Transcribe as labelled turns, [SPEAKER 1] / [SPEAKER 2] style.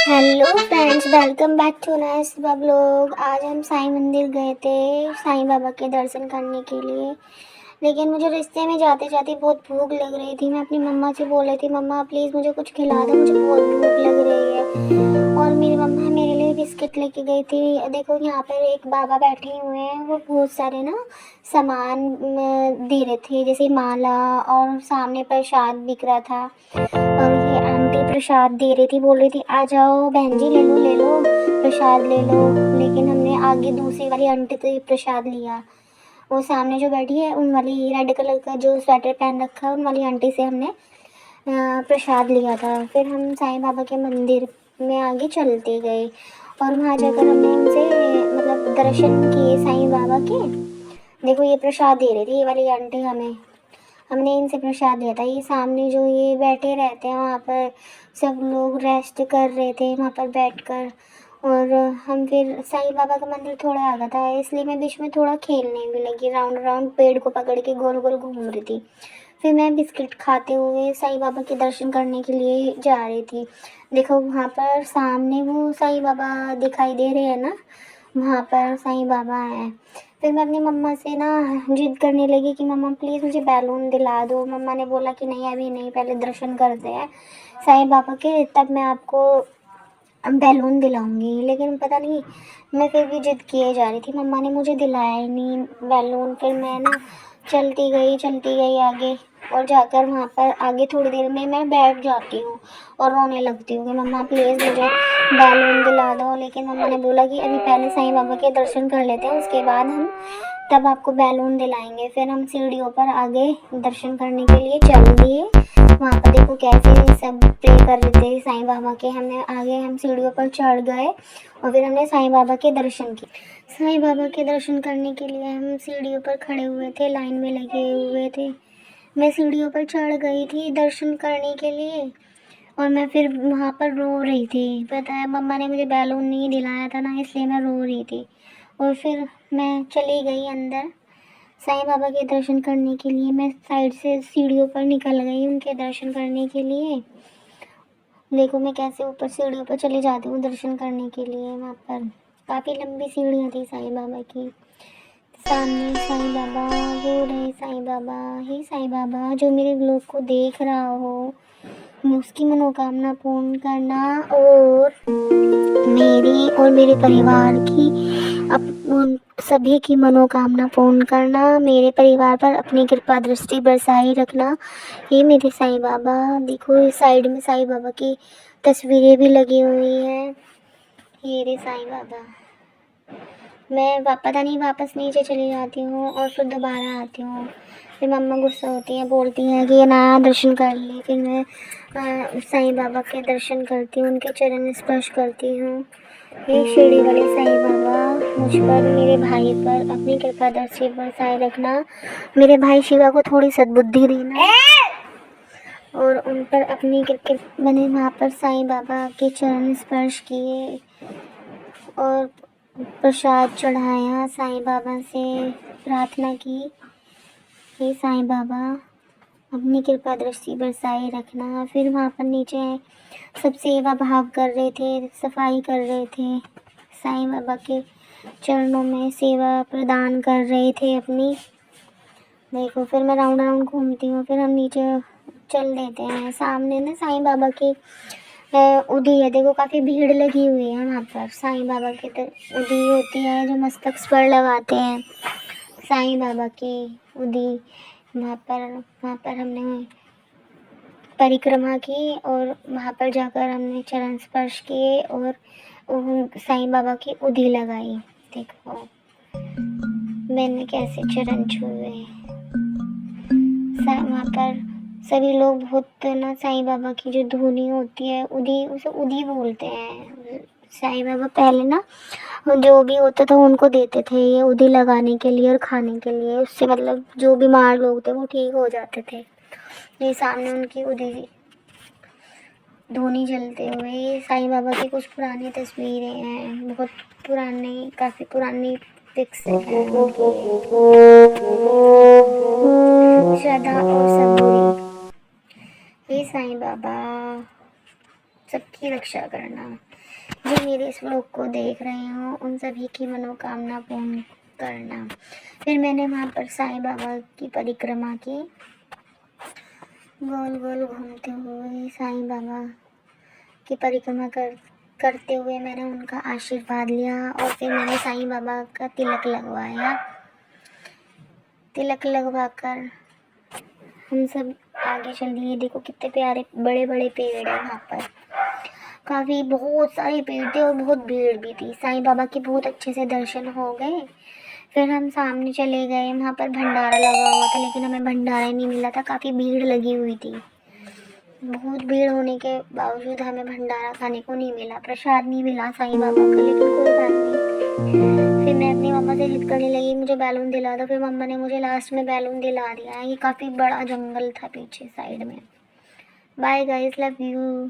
[SPEAKER 1] Hello friends, welcome back to nice vlog. आज हम साईं मंदिर गए थे साईं बाबा के दर्शन करने के लिए। लेकिन मुझे रास्ते में जाते जाते बहुत भूख लग रही थी। मैं अपनी मम्मा से बोल रही थी, मम्मा प्लीज़ मुझे कुछ खिला दो, मुझे बहुत भूख लग रही है। और मेरी मम्मा मेरे लिए बिस्किट लेके गई थी। देखो यहाँ पर एक बाबा बैठे हुए हैं, वो बहुत सारे ना सामान दे रहे थे, जैसे माला, और सामने प्रसाद बिक रहा था। और ये आंटी प्रसाद दे रही थी, बोल रही थी आ जाओ बहन जी, ले लो प्रसाद ले लो। लेकिन हमने आगे दूसरी वाली आंटी से प्रसाद लिया। वो सामने जो बैठी है उन वाली रेड कलर का जो स्वेटर पहन रखा है, उन वाली आंटी से हमने प्रसाद लिया था। फिर हम साईं बाबा के मंदिर में आगे चलते गए और वहाँ जाकर हमने उनसे मतलब दर्शन किए साईं बाबा के। देखो ये प्रसाद दे रही थी ये वाली आंटी हमें, हमने इनसे प्रसाद लिया था। ये सामने जो ये बैठे रहते हैं वहाँ पर सब लोग रेस्ट कर रहे थे वहाँ पर बैठकर। और हम फिर साईं बाबा का मंदिर थोड़ा आगे था, इसलिए मैं बीच में थोड़ा खेलने भी लगी, राउंड राउंड पेड़ को पकड़ के गोल गोल घूम रही थी। फिर मैं बिस्किट खाते हुए साईं बाबा के दर्शन करने के लिए जा रही थी। देखो वहाँ पर सामने वो साईं बाबा दिखाई दे रहे हैं ना, वहाँ पर साईं बाबा हैं। फिर मैं अपनी मम्मा से ना जिद करने लगी कि मम्मा प्लीज़ मुझे बैलून दिला दो। मम्मा ने बोला कि नहीं अभी नहीं, पहले दर्शन करते हैं साईं बाबा के, तब मैं आपको बैलून दिलाऊंगी। लेकिन पता नहीं मैं फिर भी जिद किए जा रही थी, मम्मा ने मुझे दिलाया ही नहीं बैलून। फिर मैं ना चलती गई आगे, और जाकर वहाँ पर आगे थोड़ी देर में मैं बैठ जाती हूँ और रोने लगती हूँ कि मम्मा प्लीज़ मुझे बैलून दिला दो। लेकिन मम्मा ने बोला कि अभी पहले साईं बाबा के दर्शन कर लेते हैं, उसके बाद हम तब आपको बैलून दिलाएंगे। फिर हम सीढ़ियों पर आगे दर्शन करने के लिए चल दिए। वहाँ पर देखो कैसे सब प्रे कर रहे थे साईं बाबा के। हमने आगे हम सीढ़ियों पर चढ़ गए और फिर हमने साईं बाबा के दर्शन किए। साईं बाबा के दर्शन करने के लिए हम सीढ़ियों पर खड़े हुए थे, लाइन में लगे हुए थे। मैं सीढ़ियों पर चढ़ गई थी दर्शन करने के लिए, और मैं फिर वहाँ पर रो रही थी। पता है मम्मा ने मुझे बैलून नहीं दिलाया था ना, इसलिए मैं रो रही थी। और फिर मैं चली गई अंदर साईं बाबा के दर्शन करने के लिए। मैं साइड से सीढ़ियों पर निकल गई उनके दर्शन करने के लिए। देखो मैं कैसे ऊपर सीढ़ियों पर चली जाती हूँ दर्शन करने के लिए। वहाँ पर काफ़ी लंबी सीढ़ियाँ थी साईं बाबा की। सामने साईं बाबा, वो रहे साईं बाबा। हे साईं बाबा, जो मेरे व्लॉग को देख रहा हो उसकी मनोकामना पूर्ण करना, और मेरी और मेरे परिवार की उन सभी की मनोकामना पूर्ण करना। मेरे परिवार पर अपनी कृपा दृष्टि बरसाई रखना। ये मेरे साईं बाबा। देखो इस साइड में साईं बाबा की तस्वीरें भी लगी हुई हैं। ये रे साईं बाबा। मैं पता नहीं वापस नीचे चली जाती हूँ और फिर दोबारा आती हूँ। फिर मम्मा गुस्सा होती हैं, बोलती हैं कि ये नया दर्शन कर ले। फिर मैं साईं बाबा के दर्शन करती हूँ, उनके चरण स्पर्श करती हूँ। ये शिरडी वाले साईं बाबा, मुझ पर मेरे भाई पर अपनी कृपा दृष्टि बरसाए रखना। मेरे भाई शिवा को थोड़ी सद्बुद्धि देना और उन पर अपनी कृपा। मैंने वहाँ पर साईं बाबा के चरण स्पर्श किए और प्रसाद चढ़ाया, साईं बाबा से प्रार्थना की, हे साईं बाबा अपनी कृपा दृष्टि बरसाए रखना। फिर वहाँ पर नीचे सब सेवा भाव कर रहे थे, सफाई कर रहे थे, साईं बाबा के चरणों में सेवा प्रदान कर रहे थे अपनी। देखो फिर मैं राउंड राउंड घूमती हूँ, फिर हम नीचे चल देते हैं। सामने ना साईं बाबा की उदी है। देखो काफ़ी भीड़ लगी हुई है वहाँ पर। साईं बाबा की उदी होती है जो मस्तक पर लगाते हैं, साईं बाबा की उदी। वहाँ पर हमने परिक्रमा की और वहाँ पर जाकर हमने चरण स्पर्श किए और साईं बाबा की उदी लगाई। देखो मैंने कैसे चरण छुए। वहाँ पर सभी लोग बहुत ना साईं बाबा की जो धुनी होती है, उदी, उसे उदी बोलते हैं। साईं बाबा पहले ना जो भी होता था उनको देते थे ये उदी लगाने के लिए और खाने के लिए। उससे मतलब जो बीमार लोग थे वो ठीक हो जाते थे। ये सामने उनकी उदी धुनी जलते हुए। ये साईं बाबा की कुछ पुरानी तस्वीरें हैं, बहुत पुरानी, काफ़ी पुरानी पिक्स हैं उनकी। श्रद्धा और सबूरी। हे साईं बाबा, सबकी रक्षा करना। जो मेरे इस व्लॉग को देख रहे हो उन सभी की मनोकामना पूर्ण करना। फिर मैंने वहाँ पर साईं बाबा की परिक्रमा की, गोल गोल घूमते हुए साईं बाबा की परिक्रमा करते हुए मैंने उनका आशीर्वाद लिया और फिर मैंने साईं बाबा का तिलक लगवाया। तिलक लगवाकर हम सब आगे चल दिए। देखो कितने प्यारे बड़े बड़े पेड़ है वहाँ पर, काफ़ी बहुत सारे पेड़ थे और बहुत भीड़ भी थी। साईं बाबा के बहुत अच्छे से दर्शन हो गए। फिर हम सामने चले गए, वहाँ पर भंडारा लगा हुआ था लेकिन हमें भंडारा नहीं मिला था, काफ़ी भीड़ लगी हुई थी। बहुत भीड़ होने के बावजूद हमें भंडारा खाने को नहीं मिला, प्रसाद नहीं मिला साईं बाबा का, लेकिन कोई बात नहीं। फिर मैं अपनी मम्मा से जिद करने लगी मुझे बैलून दिला दो, फिर मम्मा ने मुझे लास्ट में बैलून दिला दिया। ये काफ़ी बड़ा जंगल था पीछे साइड में। Bye guys, love you.